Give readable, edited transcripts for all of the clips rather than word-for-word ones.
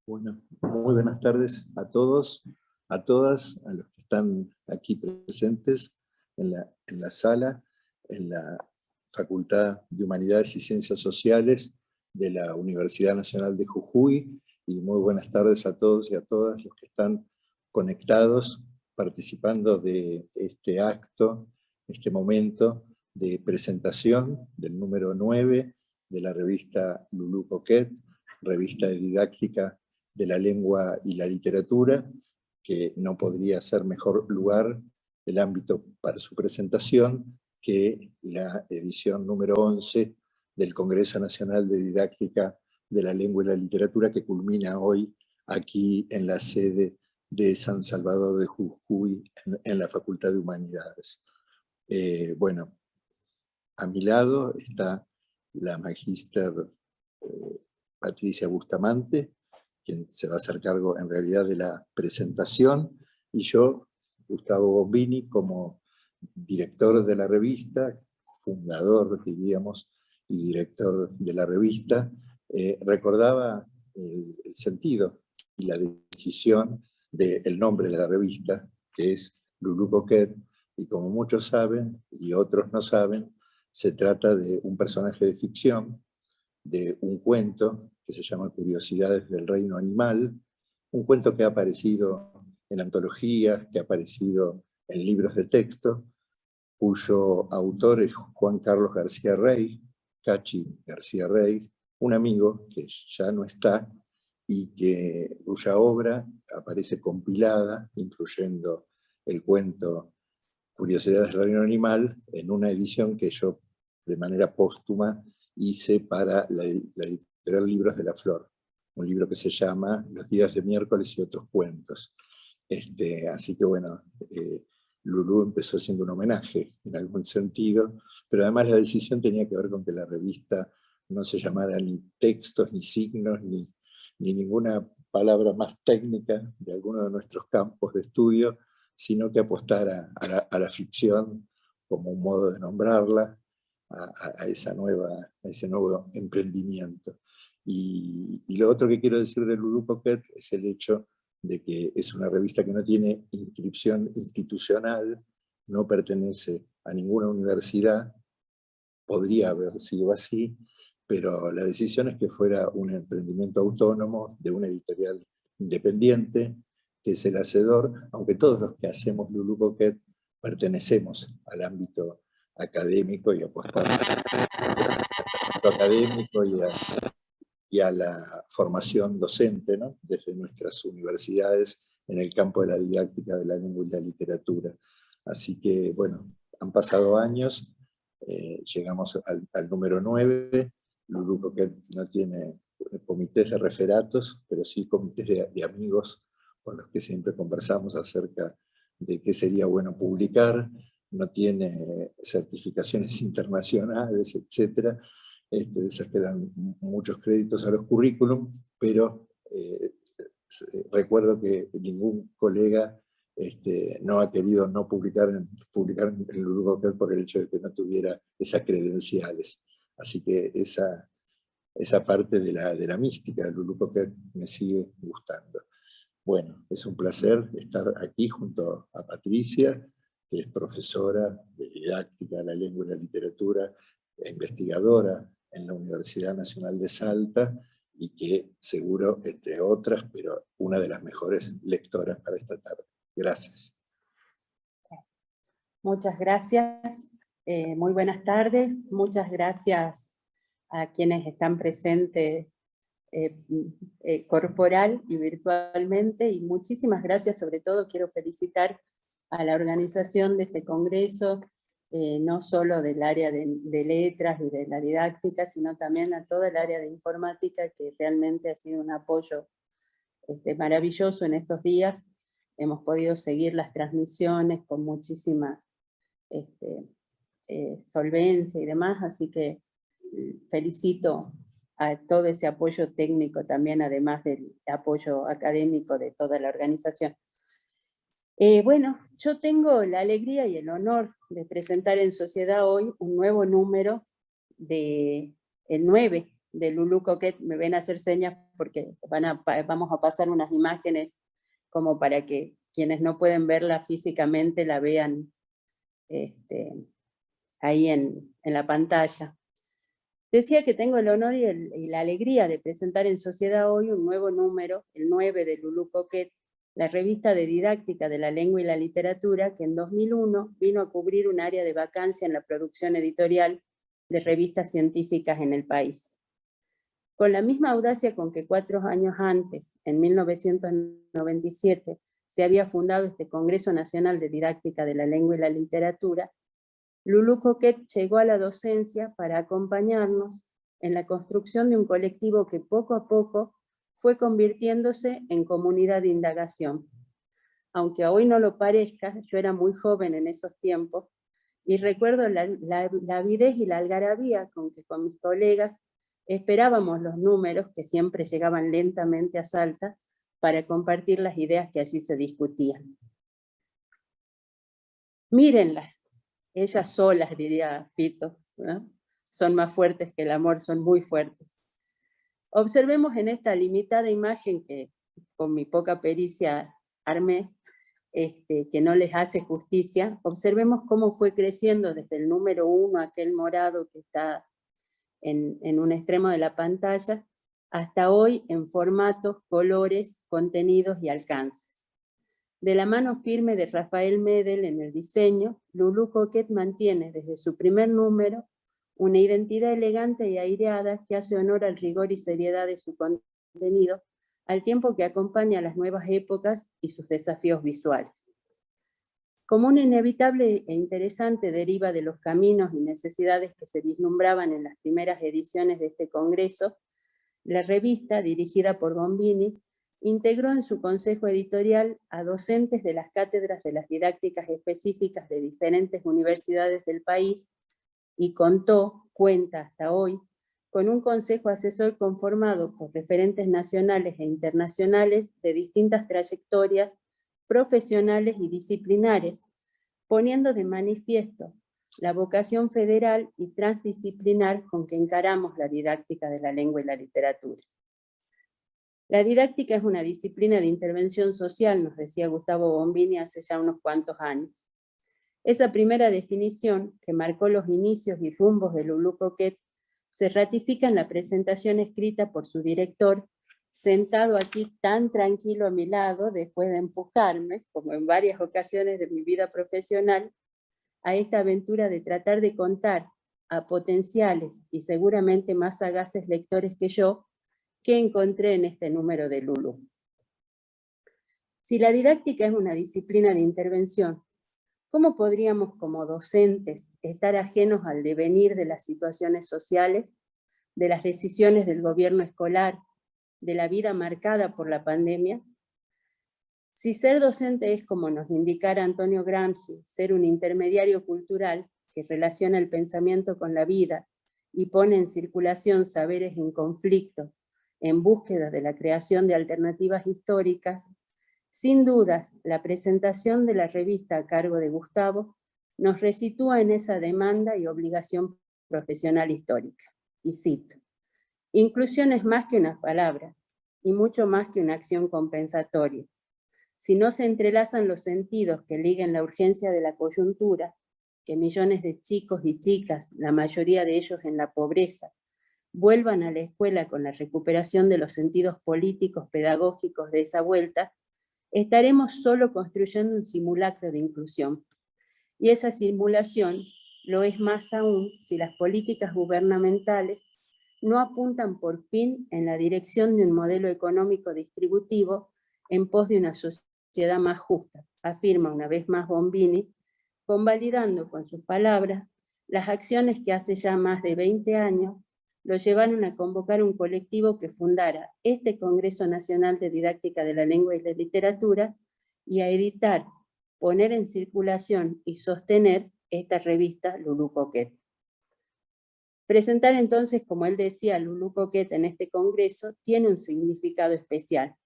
Bueno, muy buenas tardes a todos, a todas, a los que están aquí presentes en la sala, en la Facultad de Humanidades y Ciencias Sociales de la Universidad Nacional de Jujuy, y muy buenas tardes a todos y a todas los que están conectados, participando de este acto, este momento de presentación del número 9 de la revista Lulú Coquet, revista de didáctica de la lengua y la literatura, que no podría ser mejor lugar el ámbito para su presentación que la edición número 11 del Congreso Nacional de Didáctica de la Lengua y la Literatura, que culmina hoy aquí en la sede de San Salvador de Jujuy, en la Facultad de Humanidades. Bueno, a mi lado está la magíster Patricia Bustamante, quien se va a hacer cargo en realidad de la presentación, y yo, Gustavo Bombini, como director de la revista, fundador, diríamos, y director de la revista, recordaba el sentido y la decisión del nombre de la revista, que es Lulú Coquet, y como muchos saben, y otros no saben, se trata de un personaje de ficción, de un cuento que se llama Curiosidades del Reino Animal, un cuento que ha aparecido en antologías, que ha aparecido en libros de texto, cuyo autor es Juan Carlos García Rey, Cachi García Rey, un amigo que ya no está y cuya obra aparece compilada, incluyendo el cuento Curiosidades del Reino Animal, en una edición que yo, de manera póstuma, hice para la editorial Libros de la Flor, un libro que se llama Los días de miércoles y otros cuentos. Así que bueno, Lulú empezó siendo un homenaje en algún sentido, pero además la decisión tenía que ver con que la revista no se llamara ni textos, ni signos, ni ninguna palabra más técnica de alguno de nuestros campos de estudio, sino que apostara a la ficción como un modo de nombrarla, a ese nuevo emprendimiento. Y lo otro que quiero decir de Lulú Coquet es el hecho de que es una revista que no tiene inscripción institucional, no pertenece a ninguna universidad, podría haber sido así, pero la decisión es que fuera un emprendimiento autónomo de una editorial independiente, que es El Hacedor, aunque todos los que hacemos Lulú Coquet pertenecemos al ámbito académico y apostamos al ámbito académico y a la formación docente, ¿no?, desde nuestras universidades en el campo de la didáctica de la lengua y la literatura. Así que, bueno, han pasado años, llegamos al número 9, Lulú Coquet no tiene comités de referatos, pero sí comités de amigos con los que siempre conversamos acerca de qué sería bueno publicar, no tiene certificaciones internacionales, etc. De esas que dan muchos créditos a los currículum, pero recuerdo que ningún colega no ha querido no publicar en Lulú Coquet por el hecho de que no tuviera esas credenciales. Así que esa parte de la mística de Lulú Coquet me sigue gustando. Bueno, es un placer estar aquí junto a Patricia, que es profesora de didáctica de la lengua y la literatura, e investigadora en la Universidad Nacional de Salta, y que seguro, entre otras, pero una de las mejores lectoras para esta tarde. Gracias. Muchas gracias. Muy buenas tardes. Muchas gracias a quienes están presentes corporal y virtualmente, y muchísimas gracias. Sobre todo quiero felicitar a la organización de este congreso, no solo del área de letras y de la didáctica, sino también a todo el área de informática, que realmente ha sido un apoyo maravilloso en estos días. Hemos podido seguir las transmisiones con muchísima solvencia y demás, así que felicito a todo ese apoyo técnico también, además del apoyo académico de toda la organización. Bueno, yo tengo la alegría y el honor de presentar en sociedad hoy un nuevo número, el 9 de Lulú Coquet, me ven a hacer señas porque vamos a pasar unas imágenes como para que quienes no pueden verla físicamente la vean ahí en la pantalla. Decía que tengo el honor y la alegría de presentar en Sociedad Hoy un nuevo número, el 9 de Lulú Coquet, la revista de didáctica de la lengua y la literatura, que en 2001 vino a cubrir un área de vacancia en la producción editorial de revistas científicas en el país. Con la misma audacia con que 4 años antes, en 1997, se había fundado este Congreso Nacional de Didáctica de la Lengua y la Literatura, Lulú Coquet llegó a la docencia para acompañarnos en la construcción de un colectivo que poco a poco fue convirtiéndose en comunidad de indagación. Aunque hoy no lo parezca, yo era muy joven en esos tiempos y recuerdo la avidez y la algarabía con que con mis colegas esperábamos los números que siempre llegaban lentamente a Salta para compartir las ideas que allí se discutían. Mírenlas, ellas solas, diría Fito, ¿no? Son más fuertes que el amor, son muy fuertes. Observemos en esta limitada imagen que con mi poca pericia armé, que no les hace justicia, observemos cómo fue creciendo desde el número 1, aquel morado que está en un extremo de la pantalla, hasta hoy en formatos, colores, contenidos y alcances. De la mano firme de Rafael Medel en el diseño, Lulú Coquet mantiene desde su primer número una identidad elegante y aireada que hace honor al rigor y seriedad de su contenido, al tiempo que acompaña a las nuevas épocas y sus desafíos visuales. Como una inevitable e interesante deriva de los caminos y necesidades que se vislumbraban en las primeras ediciones de este congreso, la revista, dirigida por Bombini, integró en su consejo editorial a docentes de las cátedras de las didácticas específicas de diferentes universidades del país y cuenta hasta hoy, con un consejo asesor conformado por referentes nacionales e internacionales de distintas trayectorias profesionales y disciplinares, poniendo de manifiesto la vocación federal y transdisciplinar con que encaramos la didáctica de la lengua y la literatura. La didáctica es una disciplina de intervención social, nos decía Gustavo Bombini hace ya unos cuantos años. Esa primera definición, que marcó los inicios y rumbos de Lulú Coquet, se ratifica en la presentación escrita por su director, sentado aquí tan tranquilo a mi lado, después de empujarme, como en varias ocasiones de mi vida profesional, a esta aventura de tratar de contar a potenciales y seguramente más sagaces lectores que yo, que encontré en este número de Lulú. Si la didáctica es una disciplina de intervención, ¿cómo podríamos como docentes estar ajenos al devenir de las situaciones sociales, de las decisiones del gobierno escolar, de la vida marcada por la pandemia? Si ser docente es, como nos indicara Antonio Gramsci, ser un intermediario cultural que relaciona el pensamiento con la vida y pone en circulación saberes en conflicto, en búsqueda de la creación de alternativas históricas, sin dudas, la presentación de la revista a cargo de Gustavo nos resitúa en esa demanda y obligación profesional histórica. Y cito: inclusión es más que una palabra y mucho más que una acción compensatoria. Si no se entrelazan los sentidos que liguen la urgencia de la coyuntura, que millones de chicos y chicas, la mayoría de ellos en la pobreza, vuelvan a la escuela con la recuperación de los sentidos políticos, pedagógicos de esa vuelta, estaremos solo construyendo un simulacro de inclusión. Y esa simulación lo es más aún si las políticas gubernamentales no apuntan por fin en la dirección de un modelo económico distributivo en pos de una sociedad más justa, afirma una vez más Bombini, convalidando con sus palabras las acciones que hace ya más de 20 años lo llevaron a convocar un colectivo que fundara este Congreso Nacional de Didáctica de la Lengua y la Literatura y a editar, poner en circulación y sostener esta revista Lulú Coquet. Presentar entonces, como él decía, Lulú Coquet en este congreso tiene un significado especial,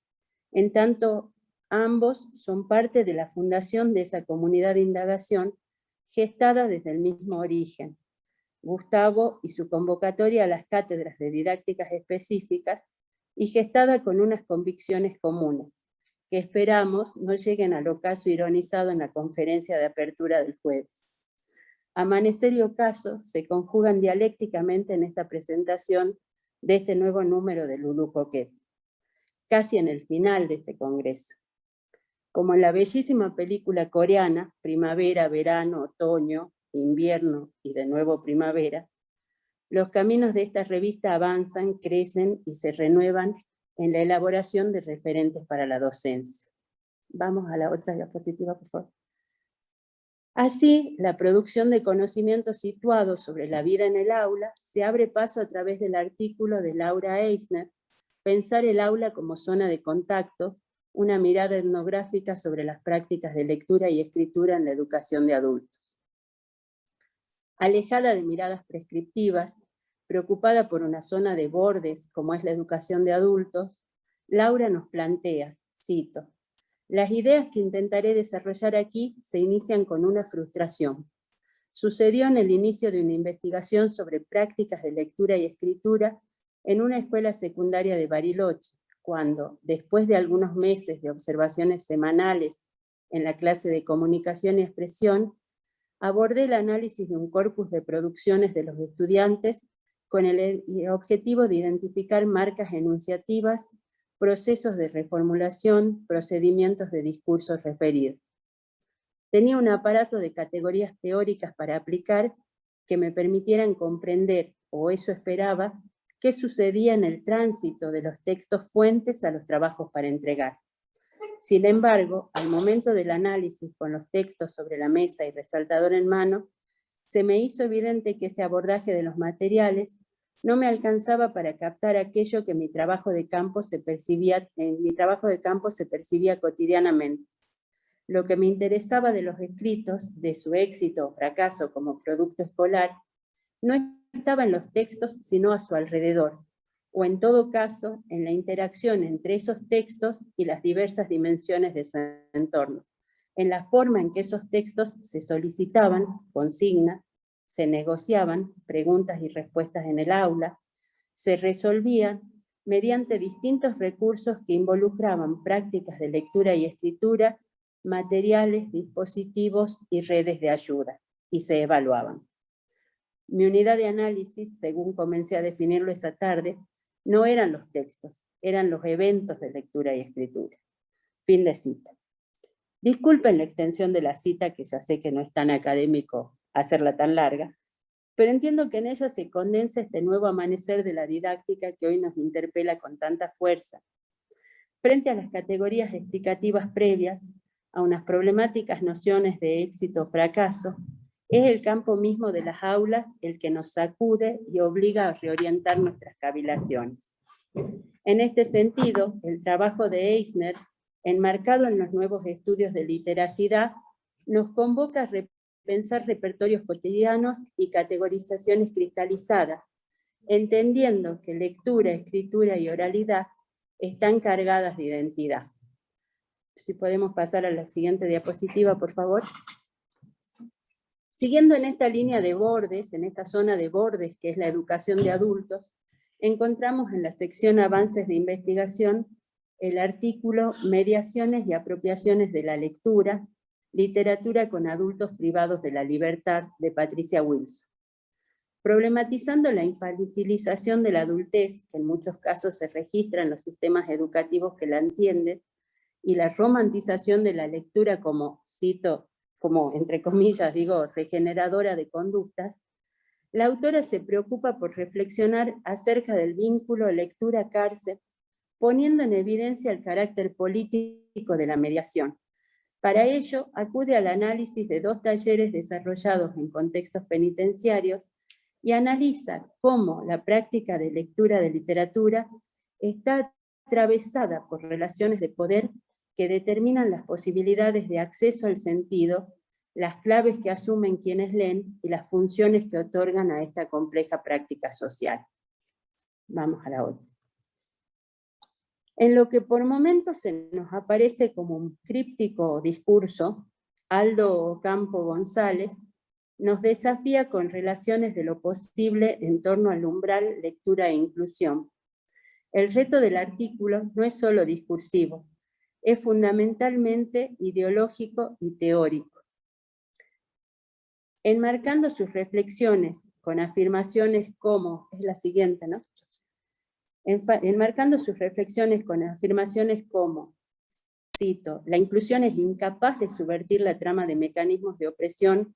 en tanto ambos son parte de la fundación de esa comunidad de indagación gestada desde el mismo origen, Gustavo y su convocatoria a las cátedras de didácticas específicas, y gestada con unas convicciones comunes, que esperamos no lleguen al ocaso ironizado en la conferencia de apertura del jueves. Amanecer y ocaso se conjugan dialécticamente en esta presentación de este nuevo número de Lulú Coquet, casi en el final de este congreso. Como en la bellísima película coreana, Primavera, Verano, Otoño, Invierno y de nuevo Primavera, los caminos de esta revista avanzan, crecen y se renuevan en la elaboración de referentes para la docencia. Vamos a la otra diapositiva, por favor. Así, la producción de conocimientos situados sobre la vida en el aula se abre paso a través del artículo de Laura Eisner, Pensar el aula como zona de contacto, una mirada etnográfica sobre las prácticas de lectura y escritura en la educación de adultos. Alejada de miradas prescriptivas, preocupada por una zona de bordes como es la educación de adultos, Laura nos plantea, cito, las ideas que intentaré desarrollar aquí se inician con una frustración. Sucedió en el inicio de una investigación sobre prácticas de lectura y escritura en una escuela secundaria de Bariloche, cuando, después de algunos meses de observaciones semanales en la clase de comunicación y expresión, abordé el análisis de un corpus de producciones de los estudiantes con el objetivo de identificar marcas enunciativas, procesos de reformulación, procedimientos de discursos referidos. Tenía un aparato de categorías teóricas para aplicar que me permitieran comprender, o eso esperaba, qué sucedía en el tránsito de los textos fuentes a los trabajos para entregar. Sin embargo, al momento del análisis con los textos sobre la mesa y resaltador en mano, se me hizo evidente que ese abordaje de los materiales no me alcanzaba para captar aquello que en mi trabajo de campo se percibía cotidianamente. Lo que me interesaba de los escritos, de su éxito o fracaso como producto escolar, no estaba en los textos, sino a su alrededor, o en todo caso, en la interacción entre esos textos y las diversas dimensiones de su entorno, en la forma en que esos textos se solicitaban, consigna, se negociaban, preguntas y respuestas en el aula, se resolvían mediante distintos recursos que involucraban prácticas de lectura y escritura, materiales, dispositivos y redes de ayuda, y se evaluaban. Mi unidad de análisis, según comencé a definirlo esa tarde, no eran los textos, eran los eventos de lectura y escritura. Fin de cita. Disculpen la extensión de la cita, que ya sé que no es tan académico hacerla tan larga, pero entiendo que en ella se condensa este nuevo amanecer de la didáctica que hoy nos interpela con tanta fuerza. Frente a las categorías explicativas previas, a unas problemáticas nociones de éxito o fracaso, es el campo mismo de las aulas el que nos sacude y obliga a reorientar nuestras cavilaciones. En este sentido, el trabajo de Eisner, enmarcado en los nuevos estudios de literacidad, nos convoca a repensar repertorios cotidianos y categorizaciones cristalizadas, entendiendo que lectura, escritura y oralidad están cargadas de identidad. Si podemos pasar a la siguiente diapositiva, por favor. Siguiendo en esta línea de bordes, en esta zona de bordes que es la educación de adultos, encontramos en la sección Avances de Investigación el artículo Mediaciones y apropiaciones de la lectura, literatura con adultos privados de la libertad, de Patricia Wilson. Problematizando la infantilización de la adultez, que en muchos casos se registra en los sistemas educativos que la entienden, y la romantización de la lectura como, cito, como entre comillas digo, regeneradora de conductas, la autora se preocupa por reflexionar acerca del vínculo lectura-cárcel, poniendo en evidencia el carácter político de la mediación. Para ello, acude al análisis de 2 talleres desarrollados en contextos penitenciarios y analiza cómo la práctica de lectura de literatura está atravesada por relaciones de poder que determinan las posibilidades de acceso al sentido, las claves que asumen quienes leen y las funciones que otorgan a esta compleja práctica social. Vamos a la otra. En lo que por momentos se nos aparece como un críptico discurso, Aldo Campo González nos desafía con relaciones de lo posible en torno al umbral, lectura e inclusión. El reto del artículo no es solo discursivo, es fundamentalmente ideológico y teórico. Enmarcando sus reflexiones con afirmaciones como, es la siguiente, ¿no? Enmarcando sus reflexiones con afirmaciones como, cito, la inclusión es incapaz de subvertir la trama de mecanismos de opresión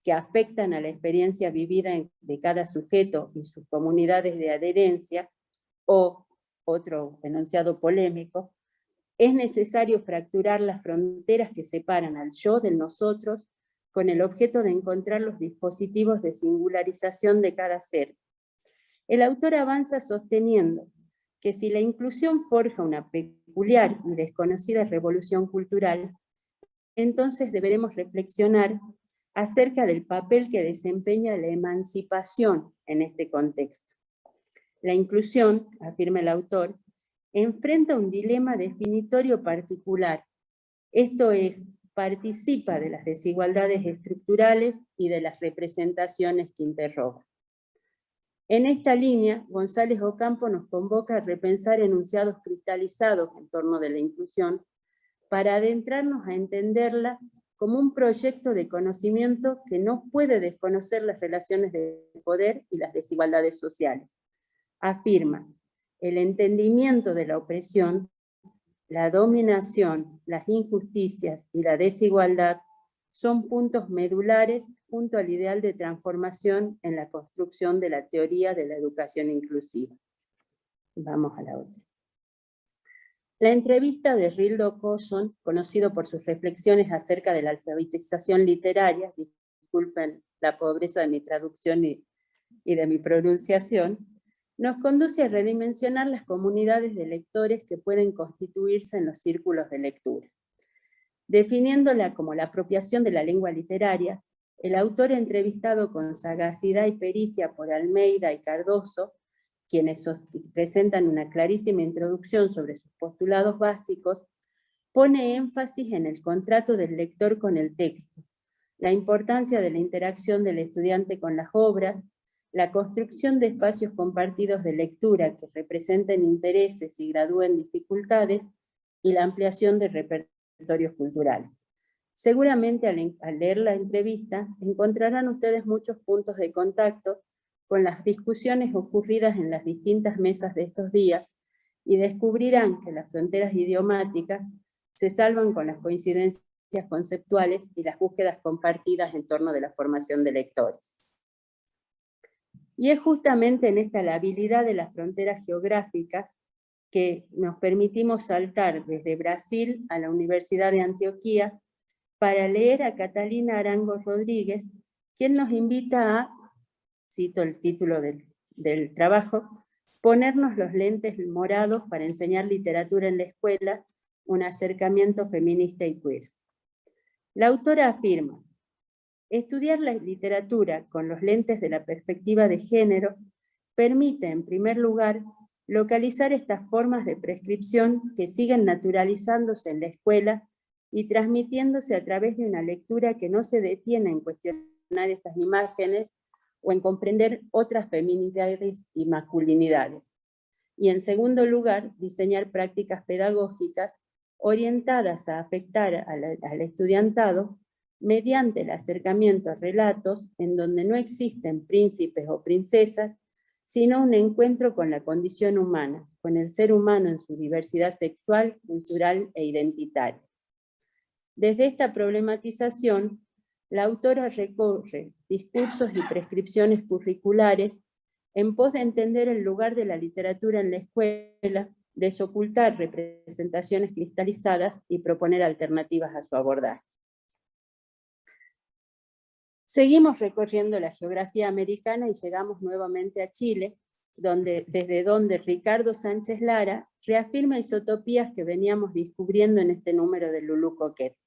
que afectan a la experiencia vivida de cada sujeto y sus comunidades de adherencia, o, otro enunciado polémico, es necesario fracturar las fronteras que separan al yo del nosotros con el objeto de encontrar los dispositivos de singularización de cada ser. El autor avanza sosteniendo que si la inclusión forja una peculiar y desconocida revolución cultural, entonces deberemos reflexionar acerca del papel que desempeña la emancipación en este contexto. La inclusión, afirma el autor, enfrenta un dilema definitorio particular, esto es, participa de las desigualdades estructurales y de las representaciones que interroga. En esta línea, González Ocampo nos convoca a repensar enunciados cristalizados en torno de la inclusión para adentrarnos a entenderla como un proyecto de conocimiento que no puede desconocer las relaciones de poder y las desigualdades sociales. Afirma, el entendimiento de la opresión, la dominación, las injusticias y la desigualdad son puntos medulares junto al ideal de transformación en la construcción de la teoría de la educación inclusiva. Vamos a la otra. La entrevista de Rildo Coson, conocido por sus reflexiones acerca de la alfabetización literaria, disculpen la pobreza de mi traducción y de mi pronunciación, nos conduce a redimensionar las comunidades de lectores que pueden constituirse en los círculos de lectura. Definiéndola como la apropiación de la lengua literaria, el autor entrevistado con sagacidad y pericia por Almeida y Cardoso, quienes presentan una clarísima introducción sobre sus postulados básicos, pone énfasis en el contrato del lector con el texto, la importancia de la interacción del estudiante con las obras, la construcción de espacios compartidos de lectura que representen intereses y gradúen dificultades, y la ampliación de repertorios culturales. Seguramente al leer la entrevista encontrarán ustedes muchos puntos de contacto con las discusiones ocurridas en las distintas mesas de estos días y descubrirán que las fronteras idiomáticas se salvan con las coincidencias conceptuales y las búsquedas compartidas en torno de la formación de lectores. Y es justamente en esta labilidad de las fronteras geográficas que nos permitimos saltar desde Brasil a la Universidad de Antioquia para leer a Catalina Arango Rodríguez, quien nos invita a, cito el título del trabajo, ponernos los lentes morados para enseñar literatura en la escuela, un acercamiento feminista y queer. La autora afirma, estudiar la literatura con los lentes de la perspectiva de género permite, en primer lugar, localizar estas formas de prescripción que siguen naturalizándose en la escuela y transmitiéndose a través de una lectura que no se detiene en cuestionar estas imágenes o en comprender otras feminidades y masculinidades. Y en segundo lugar, diseñar prácticas pedagógicas orientadas a afectar al estudiantado mediante el acercamiento a relatos en donde no existen príncipes o princesas, sino un encuentro con la condición humana, con el ser humano en su diversidad sexual, cultural e identitaria. Desde esta problematización, la autora recorre discursos y prescripciones curriculares en pos de entender el lugar de la literatura en la escuela, desocultar representaciones cristalizadas y proponer alternativas a su abordaje. Seguimos recorriendo la geografía americana y llegamos nuevamente a Chile, desde donde Ricardo Sánchez Lara reafirma isotopías que veníamos descubriendo en este número de Lulú Coquet,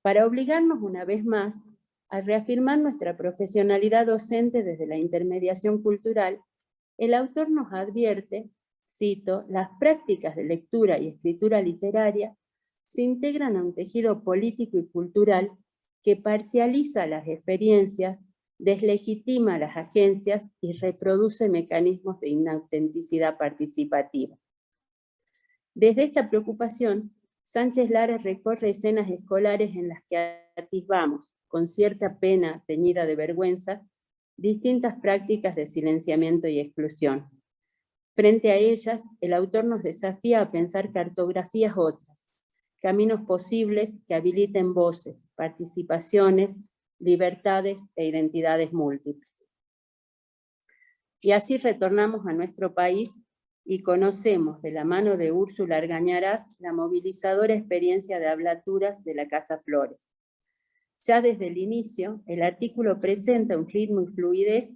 para obligarnos una vez más a reafirmar nuestra profesionalidad docente desde la intermediación cultural. El autor nos advierte, cito, las prácticas de lectura y escritura literaria se integran a un tejido político y cultural que parcializa las experiencias, deslegitima las agencias y reproduce mecanismos de inautenticidad participativa. Desde esta preocupación, Sánchez Lara recorre escenas escolares en las que atisbamos, con cierta pena teñida de vergüenza, distintas prácticas de silenciamiento y exclusión. Frente a ellas, el autor nos desafía a pensar cartografías otras, caminos posibles que habiliten voces, participaciones, libertades e identidades múltiples. Y así retornamos a nuestro país y conocemos de la mano de Úrsula Argañarás la movilizadora experiencia de hablaturas de la Casa Flores. Ya desde el inicio, el artículo presenta un ritmo y fluidez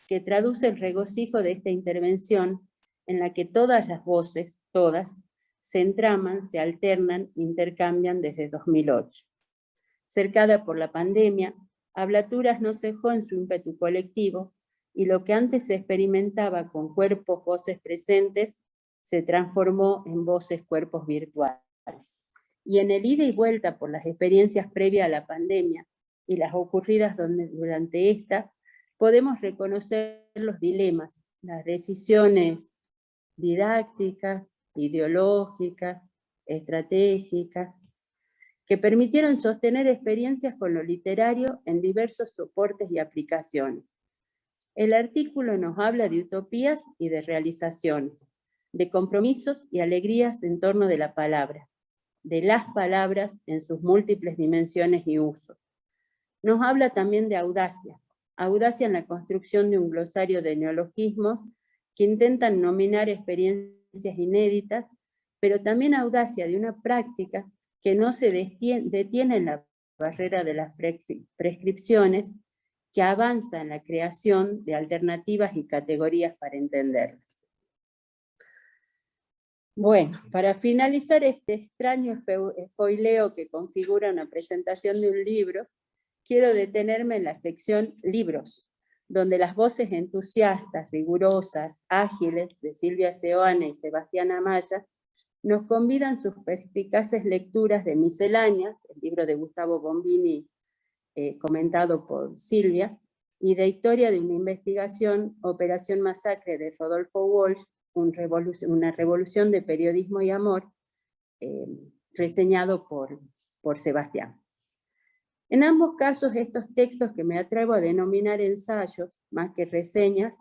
que traduce el regocijo de esta intervención en la que todas las voces, todas, se entraman, se alternan, intercambian desde 2008. Cercada por la pandemia, Hablaturas no cejó en su ímpetu colectivo, y lo que antes se experimentaba con cuerpos, voces presentes, se transformó en voces, cuerpos virtuales. Y en el ida y vuelta por las experiencias previas a la pandemia y las ocurridas durante esta, podemos reconocer los dilemas, las decisiones didácticas, ideológicas, estratégicas, que permitieron sostener experiencias con lo literario en diversos soportes y aplicaciones. El artículo nos habla de utopías y de realizaciones, de compromisos y alegrías en torno de la palabra, de las palabras en sus múltiples dimensiones y usos. Nos habla también de audacia, audacia en la construcción de un glosario de neologismos que intentan nominar experiencias inéditas, pero también audacia de una práctica que no se detiene en la barrera de las prescripciones, que avanza en la creación de alternativas y categorías para entenderlas. Bueno, para finalizar este extraño spoileo que configura una presentación de un libro, quiero detenerme en la sección Libros, donde las voces entusiastas, rigurosas, ágiles de Silvia Seoane y Sebastián Amaya nos convidan sus perspicaces lecturas de Misceláneas, el libro de Gustavo Bombini, comentado por Silvia, y de Historia de una investigación, Operación Masacre de Rodolfo Walsh, una revolución de periodismo y amor, reseñado por Sebastián. En ambos casos, estos textos, que me atrevo a denominar ensayos, más que reseñas,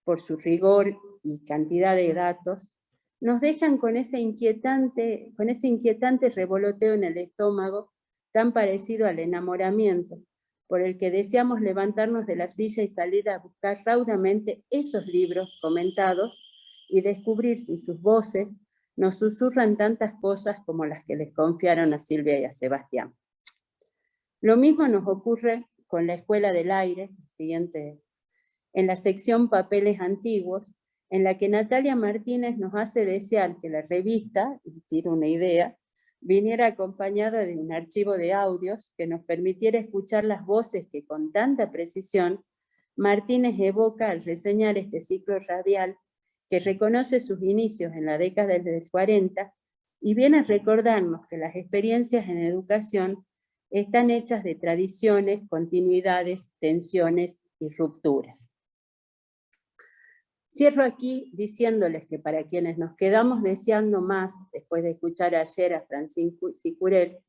por su rigor y cantidad de datos, nos dejan con ese inquietante revoloteo en el estómago, tan parecido al enamoramiento, por el que deseamos levantarnos de la silla y salir a buscar raudamente esos libros comentados y descubrir si sus voces nos susurran tantas cosas como las que les confiaron a Silvia y a Sebastián. Lo mismo nos ocurre con La Escuela del Aire, siguiente, en la sección Papeles Antiguos, en la que Natalia Martínez nos hace desear que la revista, y tiro una idea, viniera acompañada de un archivo de audios que nos permitiera escuchar las voces que con tanta precisión Martínez evoca al reseñar este ciclo radial que reconoce sus inicios en la década del 40 y viene a recordarnos que las experiencias en educación están hechas de tradiciones, continuidades, tensiones y rupturas. Cierro aquí diciéndoles que para quienes nos quedamos deseando más, después de escuchar ayer a Francine Sicurel,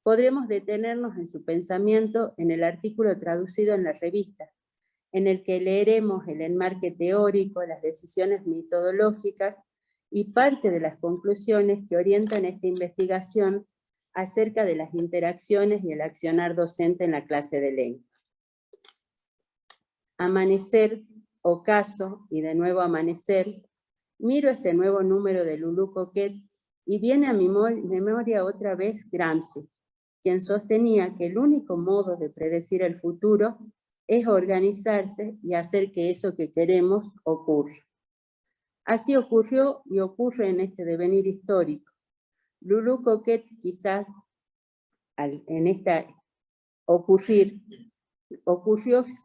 podremos detenernos en su pensamiento en el artículo traducido en la revista, en el que leeremos el enmarque teórico, las decisiones metodológicas y parte de las conclusiones que orientan esta investigación acerca de las interacciones y el accionar docente en la clase de lengua. Amanecer, ocaso y de nuevo amanecer, miro este nuevo número de Lulú Coquet y viene a mi memoria otra vez Gramsci, quien sostenía que el único modo de predecir el futuro es organizarse y hacer que eso que queremos ocurra. Así ocurrió y ocurre en este devenir histórico. Lulú Coquet quizás en esta ocurrió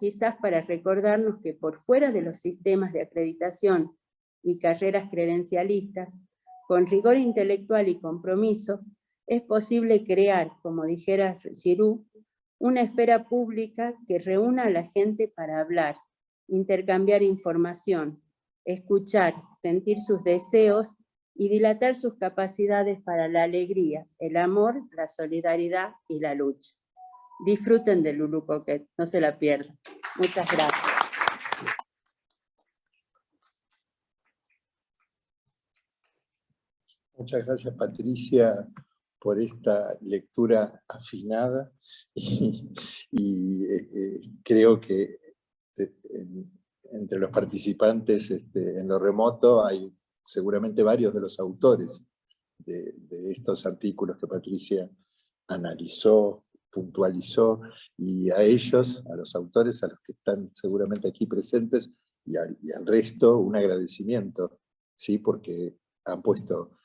quizás para recordarnos que por fuera de los sistemas de acreditación y carreras credencialistas, con rigor intelectual y compromiso, es posible crear, como dijera Giroux, una esfera pública que reúna a la gente para hablar, intercambiar información, escuchar, sentir sus deseos y dilatar sus capacidades para la alegría, el amor, la solidaridad y la lucha. Disfruten de Lulu Coquet, no se la pierdan. Muchas gracias. Muchas gracias, Patricia, por esta lectura afinada y creo que entre los participantes en lo remoto hay seguramente varios de los autores de estos artículos que Patricia analizó, puntualizó, y a ellos, a los autores, a los que están seguramente aquí presentes, y al resto, un agradecimiento, ¿sí? Porque han puesto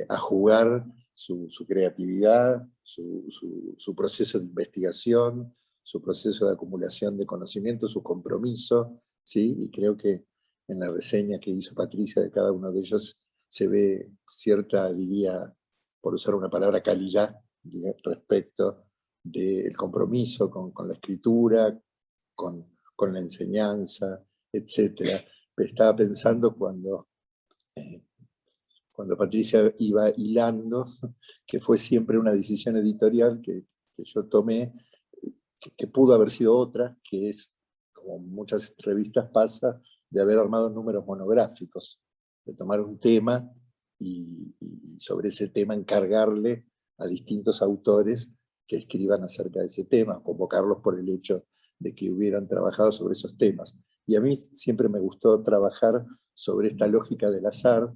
a jugar su creatividad, su proceso de investigación, su proceso de acumulación de conocimiento, su compromiso, ¿sí? Y creo que en la reseña que hizo Patricia de cada uno de ellos se ve cierta, diría, por usar una palabra, calidad respecto del compromiso con la escritura, con la enseñanza, etc. Estaba pensando cuando Patricia iba hilando, que fue siempre una decisión editorial que yo tomé, que pudo haber sido otra, que es, como muchas revistas pasa, de haber armado números monográficos, de tomar un tema y sobre ese tema encargarle a distintos autores que escriban acerca de ese tema, convocarlos por el hecho de que hubieran trabajado sobre esos temas. Y a mí siempre me gustó trabajar sobre esta lógica del azar,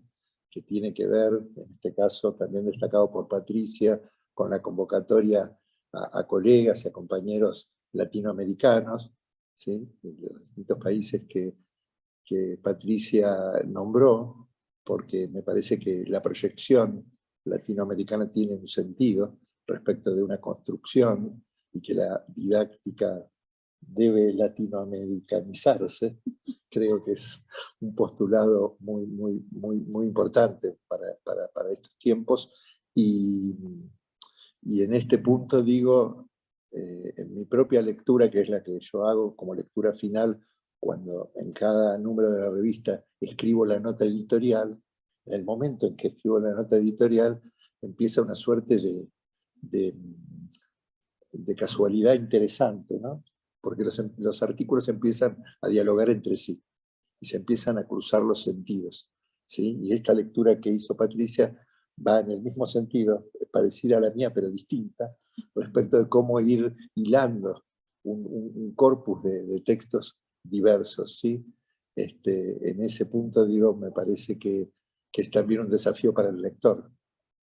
que tiene que ver, en este caso también destacado por Patricia, con la convocatoria a colegas y a compañeros latinoamericanos, ¿sí? De los distintos países que Patricia nombró, porque me parece que la proyección latinoamericana tiene un sentido respecto de una construcción y que la didáctica debe latinoamericanizarse. Creo que es un postulado muy importante para estos tiempos, y en este punto digo, en mi propia lectura, que es la que yo hago como lectura final, cuando en cada número de la revista escribo la nota editorial, en el momento en que escribo la nota editorial empieza una suerte de casualidad interesante, ¿no? Porque los artículos empiezan a dialogar entre sí y se empiezan a cruzar los sentidos, ¿sí? Y esta lectura que hizo Patricia va en el mismo sentido, parecida a la mía, pero distinta, respecto de cómo ir hilando un corpus de textos diversos, ¿sí? En ese punto, digo, me parece que es también un desafío para el lector,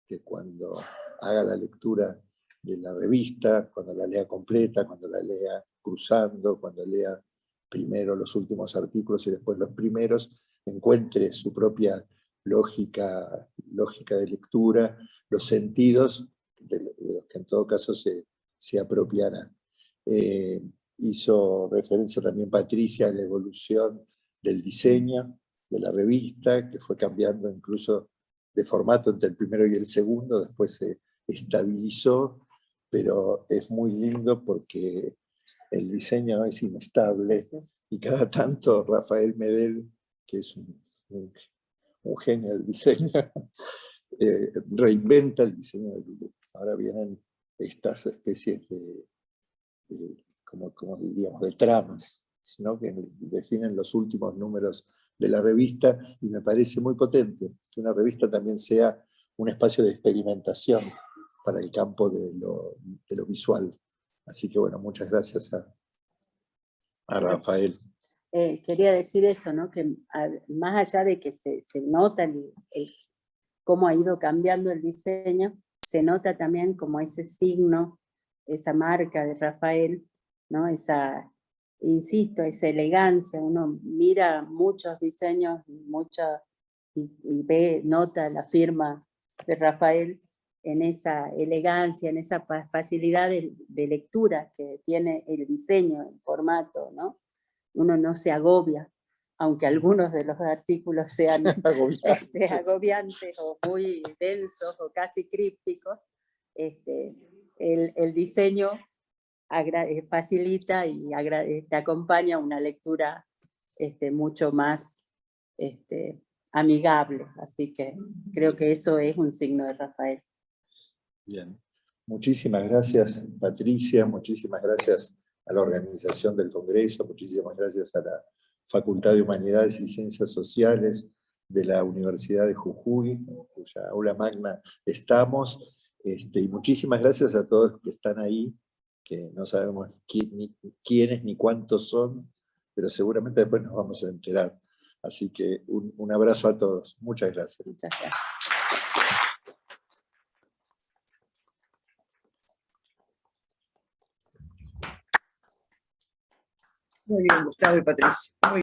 que cuando haga la lectura de la revista, cuando la lea completa, cuando la lea cruzando, cuando lea primero los últimos artículos y después los primeros, encuentre su propia lógica de lectura, los sentidos de los que en todo caso se apropiarán. Hizo referencia también Patricia a la evolución del diseño de la revista, que fue cambiando incluso de formato entre el primero y el segundo, después se estabilizó, pero es muy lindo porque el diseño es inestable y cada tanto Rafael Medel, que es un genio del diseño, reinventa el diseño de Lulu. Ahora vienen estas especies como diríamos, de tramas, ¿no? Que definen los últimos números de la revista, y me parece muy potente que una revista también sea un espacio de experimentación para el campo de lo visual. Así que bueno, muchas gracias a Rafael. Quería decir eso, ¿no? Que más allá de que se nota cómo ha ido cambiando el diseño, se nota también como ese signo, esa marca de Rafael, ¿no? Insisto, esa elegancia. Uno mira muchos diseños y nota la firma de Rafael en esa elegancia, en esa facilidad de lectura que tiene el diseño, el formato, ¿no? Uno no se agobia, aunque algunos de los artículos sean agobiantes o muy densos o casi crípticos. El diseño facilita y te acompaña una lectura mucho más amigable. Así que creo que eso es un signo de Rafael. Bien. Muchísimas gracias, Patricia, muchísimas gracias a la organización del Congreso, muchísimas gracias a la Facultad de Humanidades y Ciencias Sociales de la Universidad de Jujuy, cuya aula magna estamos, y muchísimas gracias a todos los que están ahí, que no sabemos quiénes ni cuántos son, pero seguramente después nos vamos a enterar. Así que un abrazo a todos. Muchas gracias. Muchas gracias. Muy bien, Gustavo y Patricia. Muy bien.